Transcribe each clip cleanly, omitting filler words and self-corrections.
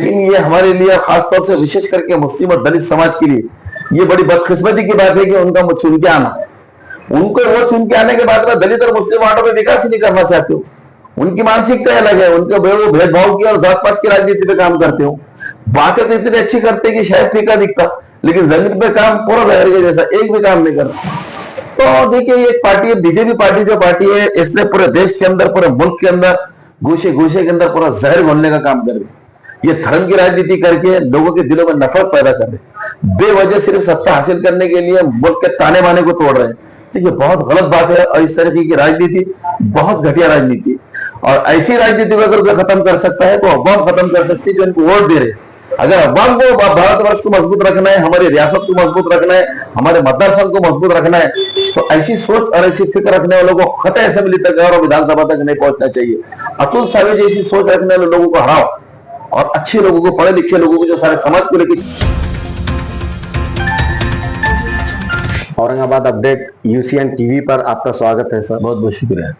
लेकिन ये हमारे लिए खासतौर से विशेष करके मुस्लिम और दलित समाज के लिए ये बड़ी बदकिस्मती की बात है कि उनका चुन के आना, उनको वो चुन के आने के बाद में दलित और मुस्लिम वार्डों में विकास ही नहीं करना चाहते हो। उनकी मानसिकता अलग है, उनके वो भेदभाव की और जात पात की राजनीति पे काम करते हो। बातें तो इतनी अच्छी करते कि शायद फीका दिखता, लेकिन जमीन पे काम पूरा जहर के जैसा, एक भी काम नहीं करता। तो देखिए ये एक पार्टी है, बीजेपी पार्टी जो पार्टी है, इसने पूरे देश के अंदर, पूरे मुल्क के अंदर, गोशे गोशे के अंदर पूरा जहर घोलने का काम कर रही है। ये धर्म की राजनीति करके लोगों के दिलों में नफरत पैदा कर रहे, बेवजह सिर्फ सत्ता हासिल करने के लिए मुल्क के ताने बाने को तोड़ रहे हैं। तो ये बहुत गलत बात है और इस तरीके की राजनीति बहुत घटिया राजनीति, और ऐसी राजनीति को अगर खत्म कर सकता है तो अवाम खत्म कर सकती है जो इनको वोट दे रहे। अगर अवाम को भारतवर्ष को मजबूत रखना है, हमारी रियासत को मजबूत रखना है, हमारे मतदार संघ को मजबूत रखना है, तो ऐसी सोच और ऐसी फिक्र रखने वालों को खतः असेंबली तक और विधानसभा तक नहीं पहुंचना चाहिए। अतुल सावे जैसी सोच रखने वाले लोगों को हराओ और अच्छे लोगों को, पढ़े लिखे लोगों को, जो सारे समाज को लेकर। औरंगाबाद अपडेट यूसीएन टीवी पर आपका स्वागत है सर। बहुत बहुत शुक्रिया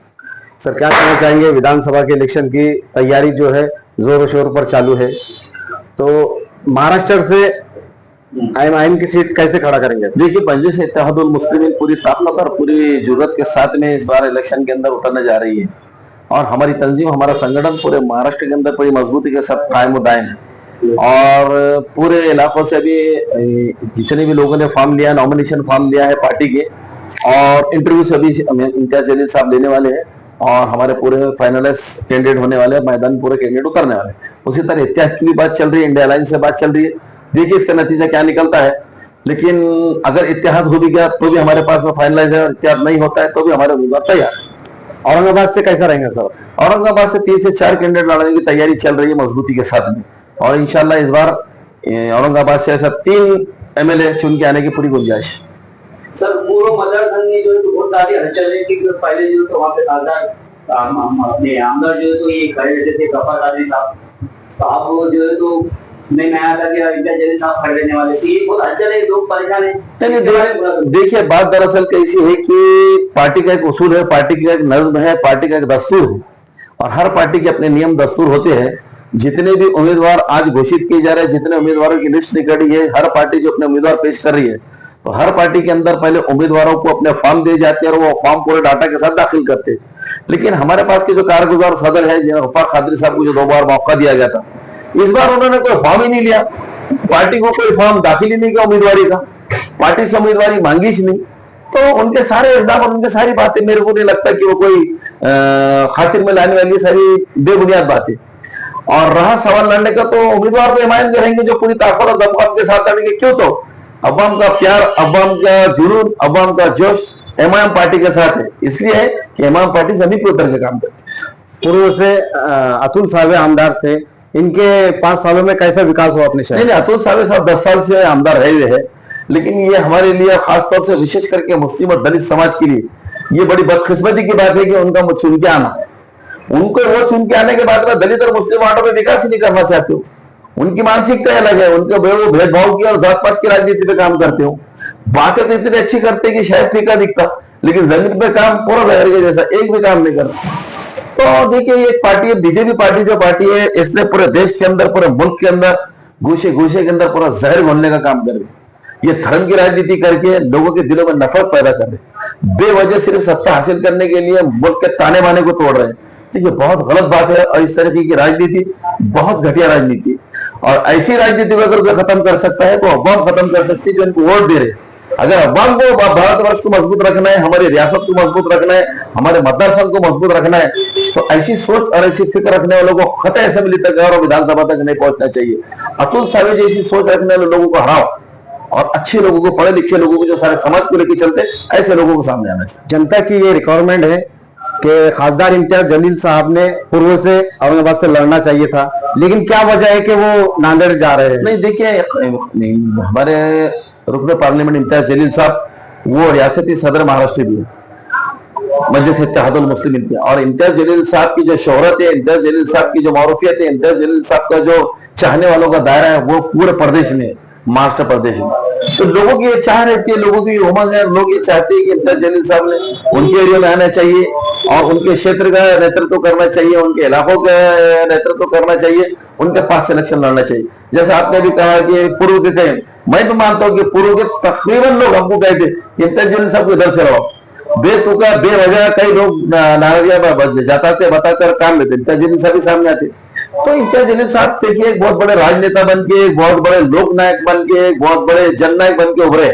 सर। क्या कहना चाहेंगे, विधानसभा के इलेक्शन की तैयारी जो है जोरों शोर पर चालू है, तो महाराष्ट्र से आईएमआईएम की सीट कैसे खड़ा करेंगे? देखिए, मजलिस इत्तेहादुल मुस्लिमीन पूरी ताकत और पूरी जुर्रत के साथ में इस बार इलेक्शन के अंदर उतरने जा रही है, और हमारी तंजीम, हमारा संगठन पूरे महाराष्ट्र के अंदर बड़ी मजबूती के साथ कायम दायम है। और पूरे इलाकों से अभी जितने भी लोगों ने फॉर्म लिया, नॉमिनेशन फॉर्म लिया है पार्टी के, और इंटरव्यू से अभी इम्तियाज जलील साहब लेने वाले हैं, और हमारे पूरे फाइनलिस्ट कैंडिडेट होने वाले हैं, मैदान पूरे कैंडिडेट उतरने वाले हैं। उसी तरह इत्तेहाद की भी बात चल रही है, इंडिया अलायंस से बात चल रही है। देखिए इसका नतीजा क्या निकलता है, लेकिन अगर इत्तेहाद हो भी गया तो भी हमारे पास में फाइनलाइज है, इत्तेहाद नहीं होता है तो भी हमारे उम्मीदवार तैयार। औरंगाबाद से कैसा रहेंगे सर? औरंगाबाद से 3 से 4 कैंडिडेट लड़ने की तैयारी चल रही है मजबूती के साथ में, और इंशाल्लाह इस बार औरंगाबाद से ऐसा 3 एमएलए चुन के आने की पूरी गुंजाइश। सर, पूर्व मतदार संघ में जो बहुत सारी हलचल है कि पहले जो तो वहाँ पे खासदार अपने आमदार जो है तो ये खड़े रहते थे, गफर कादरी साहब वो जो है तो नहीं आया था कि इम्तियाज जलील साहब खड़े रहने वाले थे। ये बहुत हलचल है, लोग परेशान है। देखिए बात दरअसल कैसी है कि पार्टी का एक उसूल है, पार्टी का एक नज्म है, पार्टी का एक दस्तूर है, और हर पार्टी के अपने नियम दस्तूर होते हैं। जितने भी उम्मीदवार आज घोषित किए जा रहे हैं, जितने उम्मीदवारों की लिस्ट निकली है, हर पार्टी जो अपने उम्मीदवार पेश कर रही है, तो हर पार्टी के अंदर पहले उम्मीदवारों को अपने फॉर्म दिए जाते हैं और वो फॉर्म पूरे डाटा के साथ दाखिल करते हैं। लेकिन हमारे पास के जो कारगुजार सदर है, गफ्फार कादरी साहब को जो 2 बार मौका दिया गया था, इस बार उन्होंने कोई फॉर्म ही नहीं लिया, पार्टी को कोई फॉर्म दाखिल ही नहीं किया उम्मीदवारी का, पार्टी से उम्मीदवारी मांगी ही नहीं। तो उनके सारे इल्जाम और उनके सारी बातें मेरे को नहीं लगता कि वो कोई खातिर में लाने वाली सारी बेबुनियाद बातें। और रहा सवाल लड़ने का, तो उम्मीदवार तो एमआईएम के रहेंगे जो पूरी ताकत और दमखम के साथ लड़ेंगे। क्यों? तो अवाम का प्यार, अवाम का जुनून, अवाम का जोश एमआईएम पार्टी के साथ है, इसलिए है कि एमआईएम पार्टी जमीन पे उतर के काम करती है। पूर्व से अतुल सावे आमदार थे, इनके 5 सालों में कैसा विकास हुआ अपने शहर? नहीं, अतुल सावे साहब 10 साल से आमदार रहे हुए हैं, लेकिन ये हमारे लिए खासतौर से विशेष करके मुस्लिम और दलित समाज के लिए ये बड़ी बदकिस्मती की बात है कि उनका चुन के आना, उनको वो चुन के आने के बाद में दलित और मुस्लिम वार्डों में विकास ही नहीं करना चाहते हो। उनकी मानसिकता अलग है, उनके वो भेदभाव की और जात पात की राजनीति पे काम करते हो। बातें तो इतनी अच्छी करते कि शायद फीका दिखता, लेकिन जमीन पे काम पूरा जहर के जैसा, एक भी काम नहीं करता। तो देखिए ये एक पार्टी है, बीजेपी पार्टी जो पार्टी है, इसने पूरे देश के अंदर, पूरे मुल्क के अंदर, गोशे गोशे के अंदर पूरा जहर घोलने का काम कर रही है। ये धर्म की राजनीति करके लोगों के दिलों में नफरत पैदा कर रहे, बेवजह सिर्फ सत्ता हासिल करने के लिए मुल्क के ताने बाने को तोड़ रहे हैं। तो ये बहुत गलत बात है, और इस तरीके की राजनीति बहुत घटिया राजनीति, और ऐसी राजनीति को अगर खत्म कर सकता है तो अवाम खत्म कर सकती है जो इनको वोट दे रहे। अगर अवाम को भारतवर्ष को मजबूत रखना है, हमारी रियासत को मजबूत रखना है, हमारे मतदार संघ को मजबूत रखना है, तो ऐसी सोच और ऐसी फिक्र रखने वालों को खतः असेंबली तक और विधानसभा तक नहीं पहुंचना चाहिए। अतुल सावे जैसी सोच रखने वाले लोगों को हराओ और अच्छे लोगों को, पढ़े लिखे लोगों को, जो सारे समाज को लेकर चलते, ऐसे लोगों को सामने आना चाहिए। जनता की ये रिक्वायरमेंट है कि खासदार इम्तियाज जलील साहब ने पूर्व से औरंगाबाद से लड़ना चाहिए था, लेकिन क्या वजह है कि वो नांदेड़ जा रहे हैं? नहीं देखिए, हमारे रुकन पार्लियामेंट इम्तियाज जलील साहब वो रियासती सदर महाराष्ट्र भी है, मजलिस इत्तेहादुल मुस्लिमीन, और इम्तियाज जलील साहब की जो शोहरत है, इम्तियाज जलील साहब की जो मारूफियत है, इम्तियाज जलील साहब का जो चाहने वालों का दायरा है, वो पूरे प्रदेश में है। महाराष्ट्र प्रदेश में। तो लोगों की ये चाह रहती है, लोगों की उमंग है, लोग ये चाहते हैं कि इम्तियाज जलील साहब ने उनके एरिया में आना चाहिए और उनके क्षेत्र का नेतृत्व करना चाहिए, उनके इलाकों का नेतृत्व करना चाहिए, उनके पास सिलेक्शन लड़ना चाहिए। जैसे आपने भी कहा कि पूर्व के कहीं, मैं तो मानता हूँ कि पूर्व के तकरीबन लोग हमको कहते इम्तियाज जलील साहब को इधर से रहो, बेतुका बेवजह कई लोग नाराजियां जताते बताकर काम लेते, इम्तियाज जलील साहब भी सामने आते। तो इम्तियाज जलील साहब देखिए एक बहुत बड़े राजनेता बन के, एक बहुत बड़े लोक नायक बन के, एक बहुत बड़े जननायक बन के उभरे।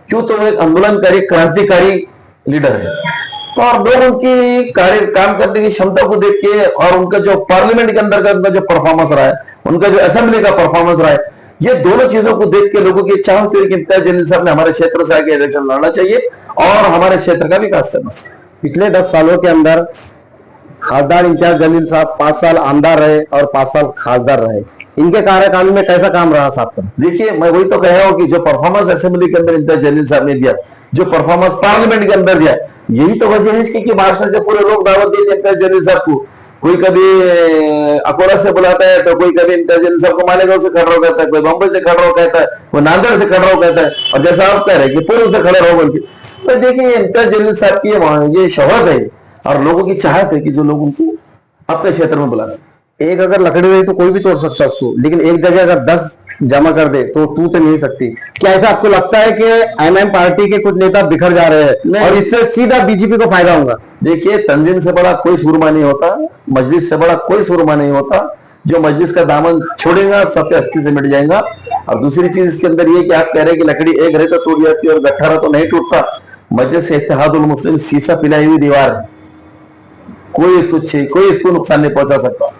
क्यों? तो एक आंदोलनकारी क्रांतिकारी लीडर है। तो और लोग उनकी कार्य काम करने की क्षमता को देख के और उनका जो पार्लियामेंट के अंदर का उनका जो परफॉर्मेंस रहा है, उनका जो असेंबली का परफॉर्मेंस रहा है, ये दोनों चीजों को देख के लोगों की इच्छा होती है कि इम्तियाज जलील साहब ने हमारे क्षेत्र से आगे इलेक्शन लड़ना चाहिए और हमारे क्षेत्र का विकास करना चाहिए। पिछले 10 सालों के अंदर खासदार इम्तियाज जलील साहब 5 साल आमदार रहे और 5 साल खासदार रहे। इनके कार्यकाल में कैसा काम रहा साहब का? देखिए मैं वही तो कह रहा हूं कि जो परफॉर्मेंस असेंबली के अंदर इम्तियाज जलील साहब ने दिया, जो परफॉर्मेंस पार्लियामेंट के अंदर दिया, यही तो वजह है इसकी कि महाराष्ट्र से पूरे लोग दावत देते इम्तियाज जलील साहब को। कोई कभी अकोला से बुलाता है, तो कोई कभी इम्तियाज जलील साहब को मालेगांव से खड़ा कहता है, कोई बॉम्बे से खड़ा कहता है, कोई नांदेड़ से खड़ा कहता है, और जैसा आप कह रहे हैं कि पूर्व से खड़े रहो बोल के। तो देखिए इम्तियाज जलील साहब की ये शोहरत है और लोगों की चाहत है कि जो लोग उनको अपने क्षेत्र में बुला सके। एक अगर लकड़ी रही तो कोई भी तोड़ सकता है उसको, लेकिन एक जगह अगर 10 जमा कर दे तो टूट नहीं सकती। क्या ऐसा आपको लगता है कि एमआईएम पार्टी के कुछ नेता बिखर जा रहे हैं और इससे सीधा बीजेपी को फायदा होगा? देखिए तंजीम से बड़ा कोई सुरमा नहीं होता, मजलिस से बड़ा कोई सुरमा नहीं होता। जो मजलिस का दामन छोड़ेगा सबके अस्थि से मिट जाएगा। और दूसरी चीज इसके अंदर ये कि आप कह रहे हैं कि लकड़ी एक रहे तो टूट जाती है और गट्ठा रहे तो नहीं टूटता। मजलिस इत्तेहादुल मुस्लिम शीशा पिलाई हुई दीवार है, कोई इसको नुकसान नहीं पहुंचा सकता।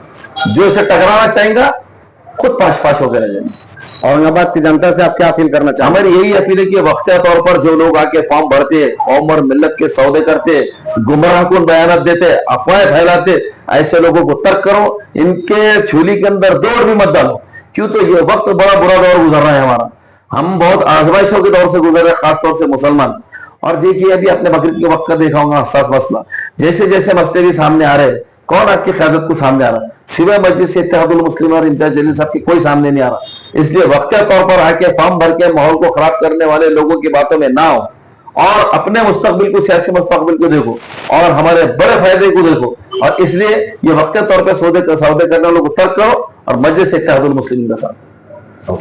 जो इसे टकराना चाहेगा खुद पाश पाश होकर रह जाएंगे। औरंगाबाद की जनता से आप क्या अपील करना चाहेंगे? हमारी यही अपील है कि वक्तिया तौर पर जो लोग आके फॉर्म भरते, कौम और मिल्लत के सौदे करते, गुमराहकुन बयान देते, अफवाहें फैलाते, ऐसे लोगों को तर्क करो, इनके झोली के अंदर दौड़ भी मत डालो। क्यों? तो ये वक्त बड़ा बुरा दौर गुजर रहा है हमारा, हम बहुत आजमाइशों के दौर से गुजर रहे हैं, खासतौर से मुसलमान। और देखिए अभी अपने बकरीद के वक्त का देखा होगा हसास मसला, जैसे जैसे मसले भी सामने आ रहे हैं, कौन आपकी क़यादत को सामने आ रहा है? सिवाय मस्जिद से इत्तेहादुल मुस्लिम और इम्तियाज जलील साहब की कोई सामने नहीं आ रहा। इसलिए वक्तिया तौर पर आके फॉर्म भर के माहौल को खराब करने वाले लोगों की बातों में ना हो और अपने मुस्तकबिल को, सियासी मुस्तकबिल को देखो और हमारे बड़े फायदे को देखो। और इसलिए ये वक्तिया तौर पर सौदे करने वालों को तर्क करो और मस्जिद से इत्तेहादुल मुस्लिम का साथ।